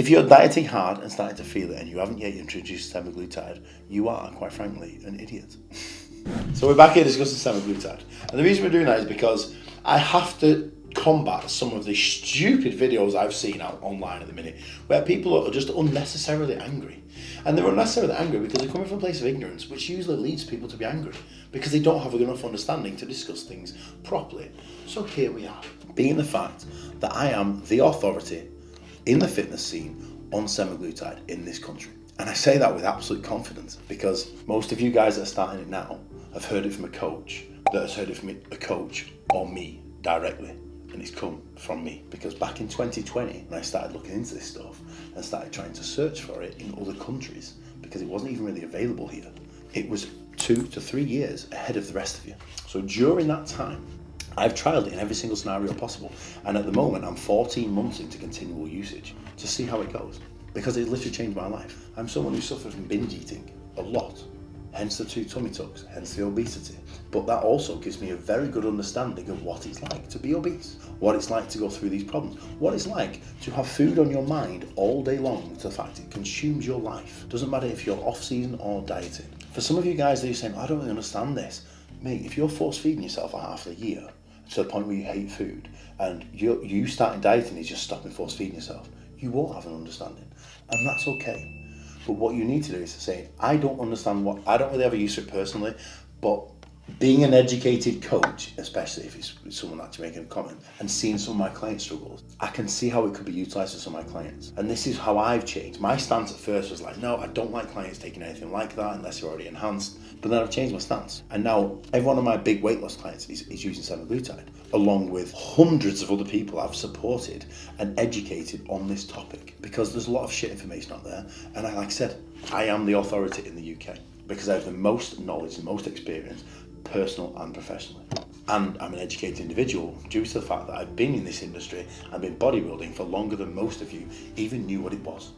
If you're dieting hard and starting to feel it and you haven't yet introduced semaglutide, you are, quite frankly, an idiot. So we're back here discussing semaglutide. And the reason we're doing that is because I have to combat some of the stupid videos I've seen out online at the minute where people are just unnecessarily angry. And they're unnecessarily angry because they're coming from a place of ignorance, which usually leads people to be angry because they don't have enough understanding to discuss things properly. So here we are, being the fact that I am the authority in the fitness scene on semaglutide in this country. And I say that with absolute confidence because most of you guys that are starting it now have heard it from a coach that has heard it from a coach or me directly. And it's come from me because back in 2020, when I started looking into this stuff and started trying to search for it in other countries because it wasn't even really available here, it was 2 to 3 years ahead of the rest of you. So during that time, I've trialed it in every single scenario possible. And at the moment, I'm 14 months into continual usage to see how it goes because it literally changed my life. I'm someone who suffers from binge eating a lot, hence the 2 tummy tucks, hence the obesity. But that also gives me a very good understanding of what it's like to be obese, what it's like to go through these problems, what it's like to have food on your mind all day long to the fact it consumes your life. Doesn't matter if you're off season or dieting. For some of you guys that are saying, I don't really understand this. Mate, if you're force feeding yourself for half a year to the point where you hate food and you starting dieting is just stopping force feeding yourself, you won't have an understanding. And that's okay. But what you need to do is to say, I don't understand I don't really have a use for it personally, but being an educated coach, especially if it's someone actually making a comment, and seeing some of my client struggles, I can see how it could be utilised for some of my clients. And this is how I've changed. My stance at first was like, no, I don't like clients taking anything like that unless they're already enhanced. But then I've changed my stance. And now every one of my big weight loss clients is using semaglutide, along with hundreds of other people I've supported and educated on this topic. Because there's a lot of shit information out there. And like I said, I am the authority in the UK because I have the most knowledge and most experience, personal and professionally. And I'm an educated individual due to the fact that I've been in this industry and been bodybuilding for longer than most of you even knew what it was.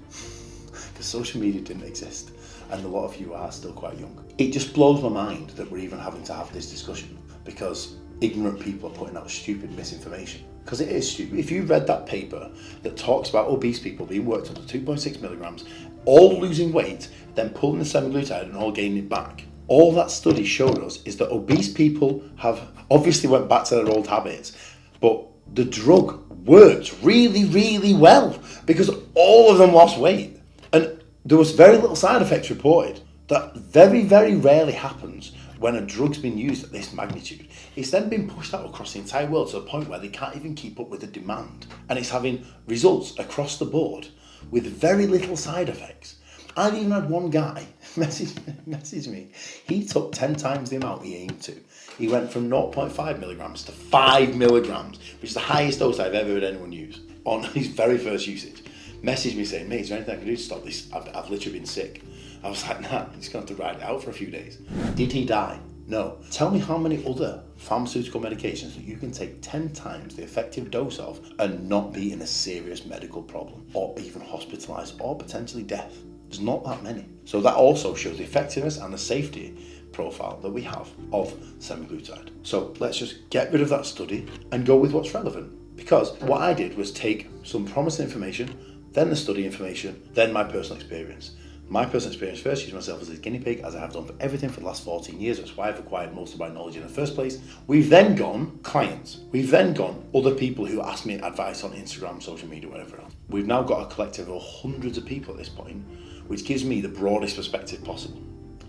Because social media didn't exist and a lot of you are still quite young. It just blows my mind that we're even having to have this discussion because ignorant people are putting out stupid misinformation. Because it is stupid. If you read that paper that talks about obese people being worked up to 2.6 milligrams, all losing weight, then pulling the semaglutide and all gaining it back, all that study showed us is that obese people have obviously went back to their old habits, but the drug worked really, really well because all of them lost weight. And there was very little side effects reported. That very, very rarely happens when a drug's been used at this magnitude. It's then been pushed out across the entire world to the point where they can't even keep up with the demand. And it's having results across the board with very little side effects. I've even had one guy message me. He took 10 times the amount he aimed to. He went from 0.5 milligrams to 5 milligrams, which is the highest dose I've ever heard anyone use on his very first usage. Messaged me saying, mate, is there anything I can do to stop this? I've literally been sick. I was like, nah, he's going to have to ride it out for a few days. Did he die? No. Tell me how many other pharmaceutical medications that you can take 10 times the effective dose of and not be in a serious medical problem or even hospitalised or potentially death. There's not that many. So that also shows the effectiveness and the safety profile that we have of semaglutide. So let's just get rid of that study and go with what's relevant. Because what I did was take some promising information, then the study information, then my personal experience. My personal experience first, use myself as a guinea pig, as I have done for everything for the last 14 years. That's why I've acquired most of my knowledge in the first place. We've then gone clients. We've then gone other people who ask me advice on Instagram, social media, whatever else. We've now got a collective of hundreds of people at this point, which gives me the broadest perspective possible.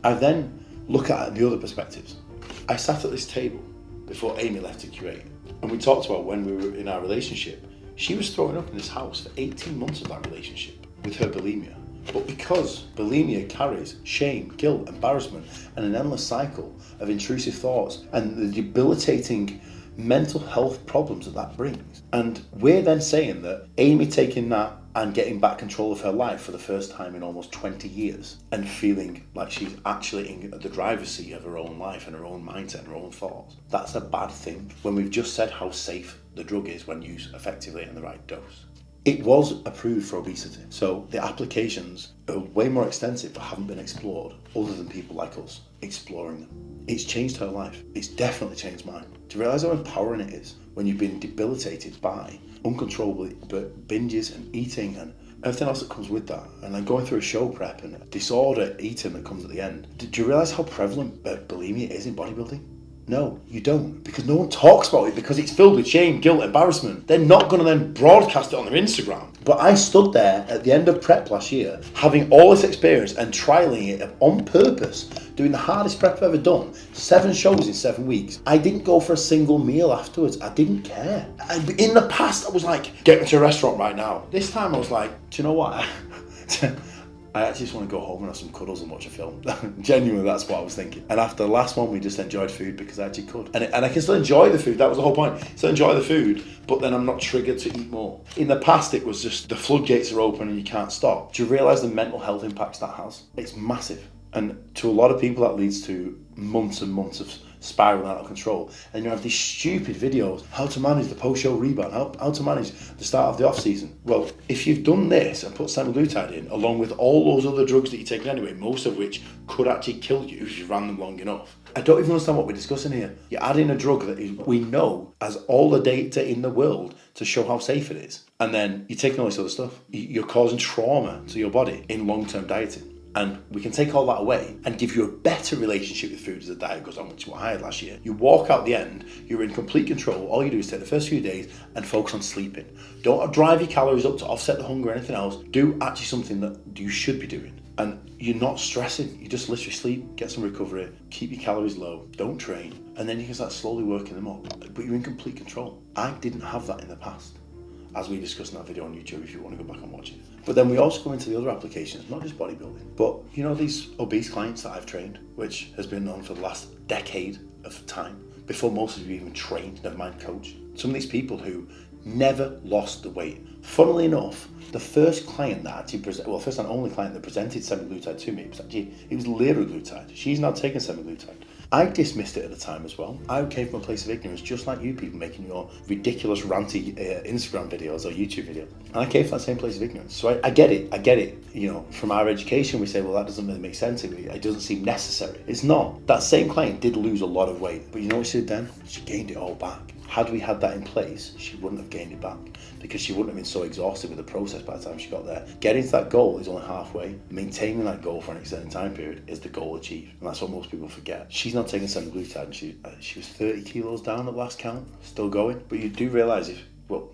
I then look at the other perspectives. I sat at this table before Amy left to curate, and we talked about when we were in our relationship. She was throwing up in this house for 18 months of that relationship with her bulimia. But because bulimia carries shame, guilt, embarrassment, and an endless cycle of intrusive thoughts and the debilitating mental health problems that brings. And we're then saying that Amy taking that and getting back control of her life for the first time in almost 20 years and feeling like she's actually in the driver's seat of her own life and her own mindset and her own thoughts. That's a bad thing when we've just said how safe the drug is when used effectively in the right dose. It was approved for obesity, so the applications are way more extensive but haven't been explored, other than people like us exploring them. It's changed her life. It's definitely changed mine. To realise how empowering it is when you've been debilitated by uncontrollable binges and eating and everything else that comes with that, and then going through a show prep and disorder eating that comes at the end. Do you realise how prevalent bulimia is in bodybuilding? No, you don't, because no one talks about it, because it's filled with shame, guilt, embarrassment. They're not going to then broadcast it on their Instagram. But I stood there at the end of prep last year, having all this experience and trialling it on purpose, doing the hardest prep I've ever done, 7 shows in 7 weeks. I didn't go for a single meal afterwards. I didn't care. In the past, I was like, get me to a restaurant right now. This time I was like, do you know what? I actually just want to go home and have some cuddles and watch a film. Genuinely, that's what I was thinking. And after the last one, we just enjoyed food because I actually could. And I can still enjoy the food. That was the whole point. Still enjoy the food, but then I'm not triggered to eat more. In the past, it was just the floodgates are open and you can't stop. Do you realise the mental health impacts that has? It's massive. And to a lot of people, that leads to months and months of spiraling out of control. And you have these stupid videos, how to manage the post-show rebound, how to manage the start of the off-season. Well, if you've done this and put semaglutide in, along with all those other drugs that you're taking anyway, most of which could actually kill you if you ran them long enough, I don't even understand what we're discussing here. You're adding a drug that we know has all the data in the world to show how safe it is. And then you're taking all this other stuff. You're causing trauma to your body in long-term dieting. And we can take all that away and give you a better relationship with food as the diet goes on, which is what I had last year. You walk out the end, you're in complete control. All you do is take the first few days and focus on sleeping. Don't drive your calories up to offset the hunger or anything else. Do actually something that you should be doing. And you're not stressing. You just literally sleep, get some recovery, keep your calories low, don't train, and then you can start slowly working them up. But you're in complete control. I didn't have that in the past, as we discussed in that video on YouTube if you want to go back and watch it. But then we also go into the other applications, not just bodybuilding, but you know, these obese clients that I've trained, which has been on for the last decade of time, before most of you even trained, never mind coach. Some of these people who never lost the weight. Funnily enough, the first client that actually first and only client that presented semaglutide to me was liraglutide. She's now taking semaglutide. I dismissed it at the time as well. I came from a place of ignorance, just like you people making your ridiculous ranty Instagram videos or YouTube videos. And I came from that same place of ignorance. So I get it. You know, from our education, we say, well, that doesn't really make sense to me. It doesn't seem necessary. It's not. That same client did lose a lot of weight, but you know what she did then? She gained it all back. Had we had that in place, she wouldn't have gained it back, because she wouldn't have been so exhausted with the process by the time she got there. Getting to that goal is only halfway. Maintaining that goal for an extended time period is the goal achieved. And that's what most people forget. She's not taking semaglutide, and she was 30 kilos down at last count, still going. But you do realise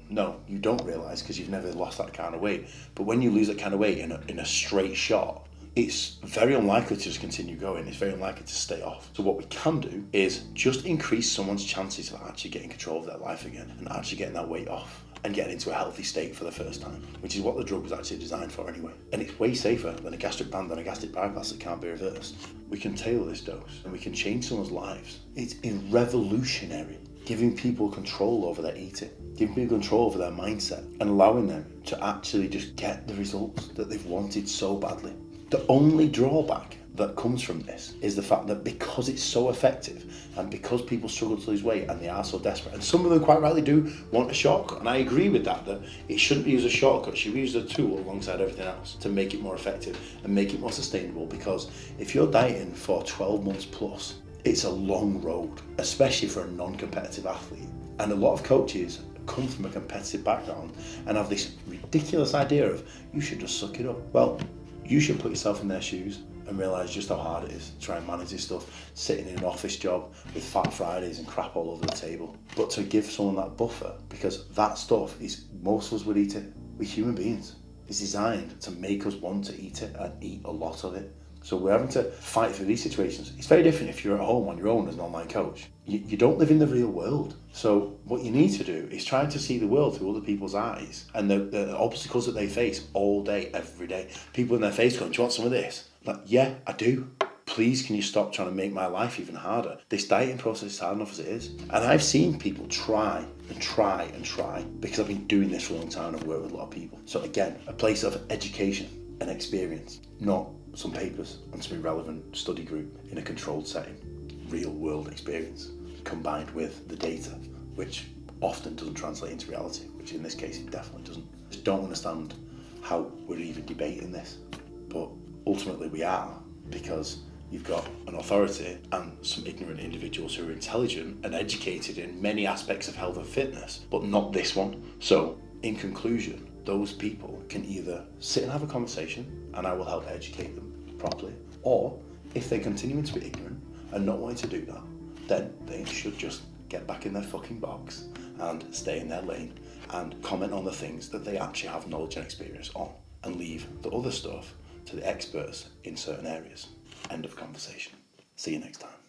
no, you don't realise because you've never lost that kind of weight. But when you lose that kind of weight in a straight shot, it's very unlikely to just continue going. It's very unlikely to stay off. So what we can do is just increase someone's chances of actually getting control of their life again and actually getting that weight off and getting into a healthy state for the first time, which is what the drug was actually designed for anyway. And it's way safer than a gastric band and a gastric bypass that can't be reversed. We can tailor this dose and we can change someone's lives. It's revolutionary, giving people control over their eating, giving people control over their mindset, and allowing them to actually just get the results that they've wanted so badly. The only drawback that comes from this is the fact that because it's so effective and because people struggle to lose weight and they are so desperate, and some of them quite rightly do want a shortcut, and I agree with that it shouldn't be used as a shortcut, it should be used as a tool alongside everything else to make it more effective and make it more sustainable. Because if you're dieting for 12 months plus, it's a long road, especially for a non-competitive athlete. And a lot of coaches come from a competitive background and have this ridiculous idea of you should just suck it up. Well, you should put yourself in their shoes and realise just how hard it is to try and manage this stuff, sitting in an office job with Fat Fridays and crap all over the table. But to give someone that buffer, because that stuff is, most of us would eat it. We're human beings. It's designed to make us want to eat it and eat a lot of it. So we're having to fight through these situations. It's very different if you're at home on your own as an online coach. You don't live in the real world. So what you need to do is try to see the world through other people's eyes and the obstacles that they face all day, every day. People in their face going, do you want some of this? Like, yeah, I do. Please, can you stop trying to make my life even harder? This dieting process is hard enough as it is. And I've seen people try because I've been doing this for a long time and I've worked with a lot of people. So again, a place of education and experience, not some papers and some irrelevant study group in a controlled setting. Real world experience combined with the data, which often doesn't translate into reality, which in this case it definitely doesn't. Just don't understand how we're even debating this, but ultimately we are, because you've got an authority and some ignorant individuals who are intelligent and educated in many aspects of health and fitness, but not this one. So in conclusion, those people can either sit and have a conversation and I will help educate them properly, or if they continue to be ignorant and not wanting to do that, then they should just get back in their fucking box and stay in their lane and comment on the things that they actually have knowledge and experience on, and leave the other stuff to the experts in certain areas. End of conversation. See you next time.